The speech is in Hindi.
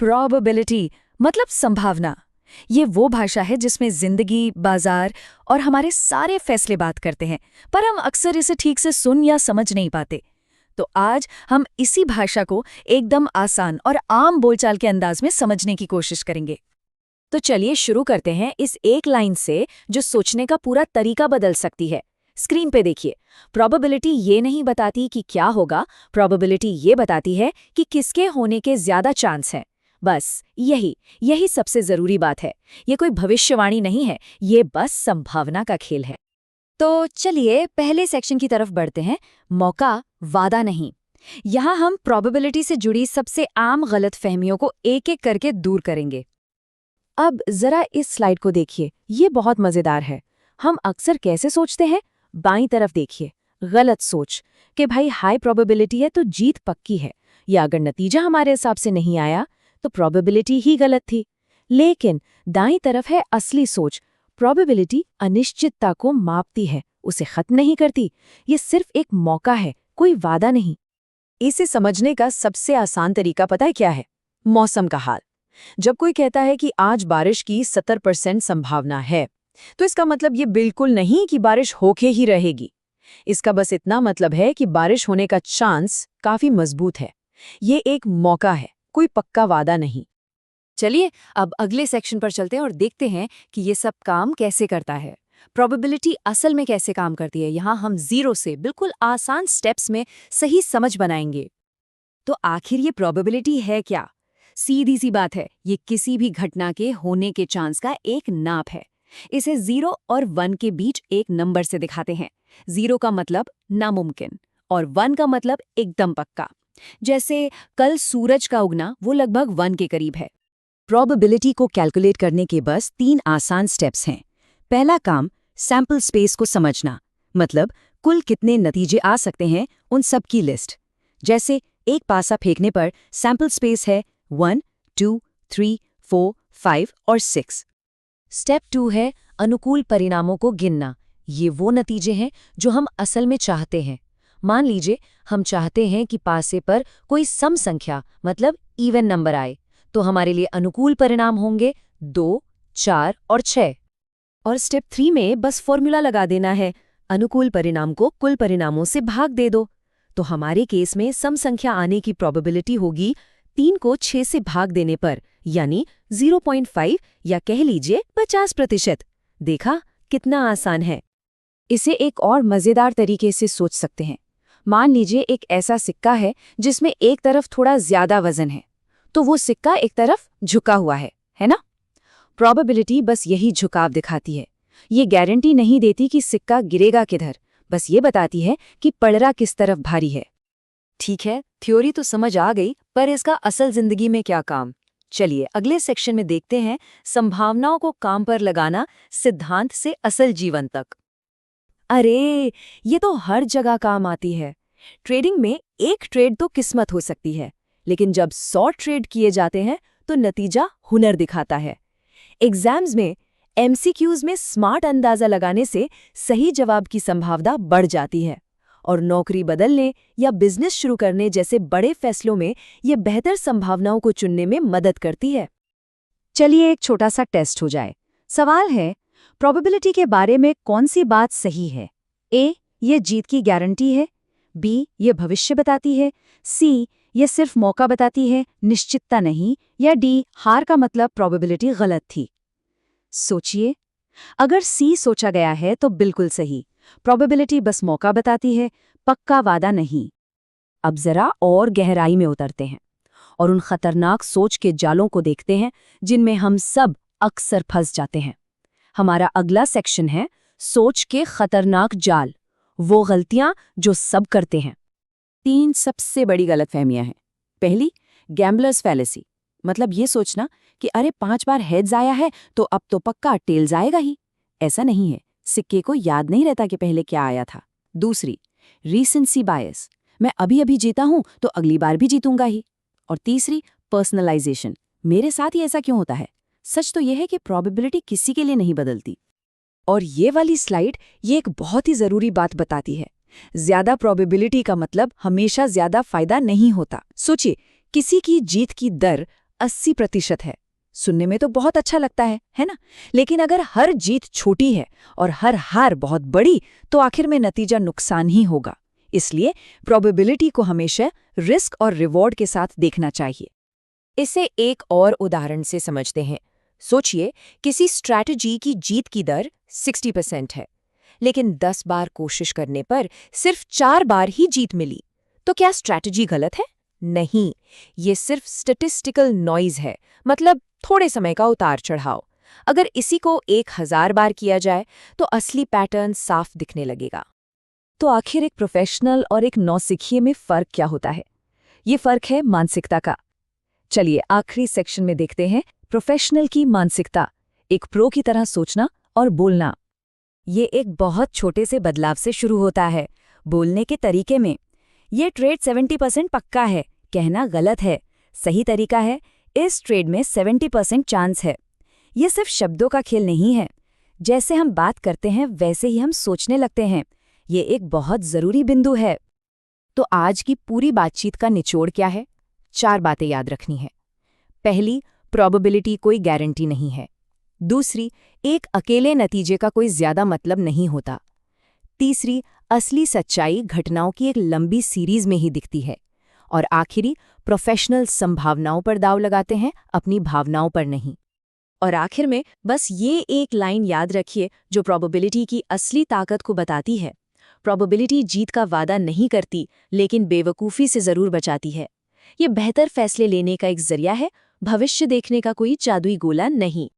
प्रोबेबिलिटी मतलब संभावना। ये वो भाषा है जिसमें जिंदगी, बाजार और हमारे सारे फैसले बात करते हैं, पर हम अक्सर इसे ठीक से सुन या समझ नहीं पाते। तो आज हम इसी भाषा को एकदम आसान और आम बोलचाल के अंदाज में समझने की कोशिश करेंगे। तो चलिए शुरू करते हैं इस एक लाइन से जो सोचने का पूरा तरीका बदल सकती है। स्क्रीन पे देखिए, प्रोबेबिलिटी ये नहीं बताती कि क्या होगा, प्रोबेबिलिटी ये बताती है कि किसके होने के ज्यादा चांस हैं। बस यही सबसे जरूरी बात है। ये कोई भविष्यवाणी नहीं है, ये बस संभावना का खेल है। तो चलिए पहले सेक्शन की तरफ बढ़ते हैं, मौका, वादा नहीं। यहाँ हम प्रोबेबिलिटी से जुड़ी सबसे आम गलतफहमियों को एक एक करके दूर करेंगे। अब जरा इस स्लाइड को देखिए, ये बहुत मजेदार है। हम अक्सर कैसे सोचते हैं? बाईं तरफ देखिए, गलत सोच कि भाई हाई प्रोबेबिलिटी है तो जीत पक्की है, या अगर नतीजा हमारे हिसाब से नहीं आया तो प्रोबेबिलिटी ही गलत थी। लेकिन दाईं तरफ है असली सोच, प्रोबेबिलिटी अनिश्चितता को मापती है, उसे खत्म नहीं करती। ये सिर्फ एक मौका है, कोई वादा नहीं। इसे समझने का सबसे आसान तरीका पता है क्या है? मौसम का हाल। जब कोई कहता है कि आज बारिश की 70% संभावना है, तो इसका मतलब ये बिल्कुल नहीं कि बारिश होके ही रहेगी। इसका बस इतना मतलब है कि बारिश होने का चांस काफी मजबूत है। ये एक मौका है, कोई पक्का वादा नहीं। चलिए अब अगले सेक्शन पर चलते हैं और देखते हैं कि ये सब काम कैसे करता है। प्रोबेबिलिटी असल में कैसे काम करती है, यहाँ हम जीरो से बिल्कुल आसान स्टेप्स में सही समझ बनाएंगे। तो आखिर ये प्रोबेबिलिटी है क्या? सीधी सी बात है, ये किसी भी घटना के होने के चांस का एक नाप है। इसे 0 और 1 के बीच एक नंबर से दिखाते हैं। 0 का मतलब नामुमकिन और 1 का मतलब एकदम पक्का। जैसे कल सूरज का उगना, वो लगभग 1 के करीब है। प्रोबेबिलिटी को कैलकुलेट करने के बस 3 आसान स्टेप्स हैं। पहला काम, सैंपल स्पेस को समझना, मतलब कुल कितने नतीजे आ सकते हैं उन सब की लिस्ट। जैसे एक पासा फेंकने पर सैंपल स्पेस है 1, 2, 3, 4, 5 और 6। स्टेप 2 है अनुकूल परिणामों को गिनना। ये वो नतीजे हैं जो हम असल में चाहते हैं। मान लीजिए हम चाहते हैं कि पासे पर कोई सम संख्या मतलब इवन नंबर आए, तो हमारे लिए अनुकूल परिणाम होंगे 2, 4 और 6। और स्टेप 3 में बस फॉर्मूला लगा देना है, अनुकूल परिणाम को कुल परिणामों से भाग दे दो। तो हमारे केस में सम संख्या आने की प्रोबेबिलिटी होगी 3 को 6 से भाग देने पर, यानी 0.5 या कह लीजिए 50%। देखा कितना आसान है। इसे एक और मजेदार तरीके से सोच सकते हैं। मान लीजिए एक ऐसा सिक्का है जिसमें एक तरफ थोड़ा ज्यादा वजन है, तो वो सिक्का एक तरफ झुका हुआ है ना? प्रोबेबिलिटी बस यही झुकाव दिखाती है। ये गारंटी नहीं देती कि सिक्का गिरेगा किधर, बस ये बताती है कि पलड़ा किस तरफ भारी है। ठीक है, थ्योरी तो समझ आ गई, पर इसका असल जिंदगी में क्या काम? चलिए अगले सेक्शन में देखते हैं संभावनाओं को काम पर लगाना, सिद्धांत से असल जीवन तक। अरे, ये तो हर जगह काम आती है। ट्रेडिंग में एक ट्रेड तो किस्मत हो सकती है, लेकिन जब 100 ट्रेड किए जाते हैं तो नतीजा हुनर दिखाता है। एग्जाम्स में एमसीक्यूज में स्मार्ट अंदाजा लगाने से सही जवाब की संभावना बढ़ जाती है, और नौकरी बदलने या बिजनेस शुरू करने जैसे बड़े फैसलों में ये बेहतर संभावनाओं को चुनने में मदद करती है। चलिए एक छोटा सा टेस्ट हो जाए। सवाल है, प्रोबेबिलिटी के बारे में कौन सी बात सही है? ए, ये जीत की गारंटी है। बी, ये भविष्य बताती है। सी, ये सिर्फ मौका बताती है, निश्चितता नहीं। या डी, हार का मतलब प्रोबेबिलिटी गलत थी। सोचिए, अगर सी सोचा गया है तो बिल्कुल सही। प्रोबेबिलिटी बस मौका बताती है, पक्का वादा नहीं। अब जरा और गहराई में उतरते हैं और उन खतरनाक सोच के जालों को देखते हैं जिनमें हम सब अक्सर फंस जाते हैं। हमारा अगला सेक्शन है सोच के खतरनाक जाल, वो गलतियां जो सब करते हैं। 3 सबसे बड़ी गलतफहमियां हैं। पहली, गैम्बलर्स फैलेसी, मतलब ये सोचना कि अरे 5 बार हेड्स आया है तो अब तो पक्का टेल्स आएगा ही। ऐसा नहीं है, सिक्के को याद नहीं रहता कि पहले क्या आया था। दूसरी, रीसेंसी बायस, मैं अभी जीता हूं तो अगली बार भी जीतूंगा ही। और तीसरी, पर्सनलाइजेशन, मेरे साथ ही ऐसा क्यों होता है। सच तो यह है कि प्रोबेबिलिटी किसी के लिए नहीं बदलती। और ये वाली स्लाइड ये एक बहुत ही जरूरी बात बताती है, ज्यादा प्रोबेबिलिटी का मतलब हमेशा ज्यादा फायदा नहीं होता। सोचिए, किसी की जीत की दर 80% है। सुनने में तो बहुत अच्छा लगता है ना? लेकिन अगर हर जीत छोटी है और हर हार बहुत बड़ी, तो आखिर में नतीजा नुकसान ही होगा। इसलिए प्रोबेबिलिटी को हमेशा रिस्क और रिवॉर्ड के साथ देखना चाहिए। इसे एक और उदाहरण से समझते हैं। सोचिए, किसी स्ट्रैटेजी की जीत की दर 60% है, लेकिन 10 बार कोशिश करने पर सिर्फ 4 बार ही जीत मिली। तो क्या स्ट्रैटेजी गलत है? नहीं, ये सिर्फ स्टैटिस्टिकल नॉइज है, मतलब थोड़े समय का उतार चढ़ाव। अगर इसी को 1000 बार किया जाए तो असली पैटर्न साफ दिखने लगेगा। तो आखिर एक प्रोफेशनल और एक नौसिखिए में फ़र्क क्या होता है? ये फ़र्क है मानसिकता का। चलिए आखिरी सेक्शन में देखते हैं प्रोफेशनल की मानसिकता, एक प्रो की तरह सोचना और बोलना। ये एक बहुत छोटे से बदलाव से शुरू होता है, बोलने के तरीके में। ये ट्रेड 70% पक्का है, कहना गलत है। सही तरीका है, इस ट्रेड में 70% चांस है। ये सिर्फ शब्दों का खेल नहीं है। जैसे हम बात करते हैं वैसे ही हम सोचने लगते हैं। ये एक बहुत ज़रूरी बिंदु है। तो आज की पूरी बातचीत का निचोड़ क्या है? 4 बातें याद रखनी है। पहली, प्रोबेबिलिटी कोई गारंटी नहीं है। दूसरी, एक अकेले नतीजे का कोई ज्यादा मतलब नहीं होता। तीसरी, असली सच्चाई घटनाओं की एक लंबी सीरीज में ही दिखती है। और आखिरी, प्रोफेशनल संभावनाओं पर दांव लगाते हैं, अपनी भावनाओं पर नहीं। और आखिर में बस ये एक लाइन याद रखिए जो प्रोबेबिलिटी की असली ताकत को बताती है। प्रोबेबिलिटी जीत का वादा नहीं करती, लेकिन बेवकूफ़ी से ज़रूर बचाती है। ये बेहतर फैसले लेने का एक जरिया है, भविष्य देखने का कोई जादुई गोला नहीं।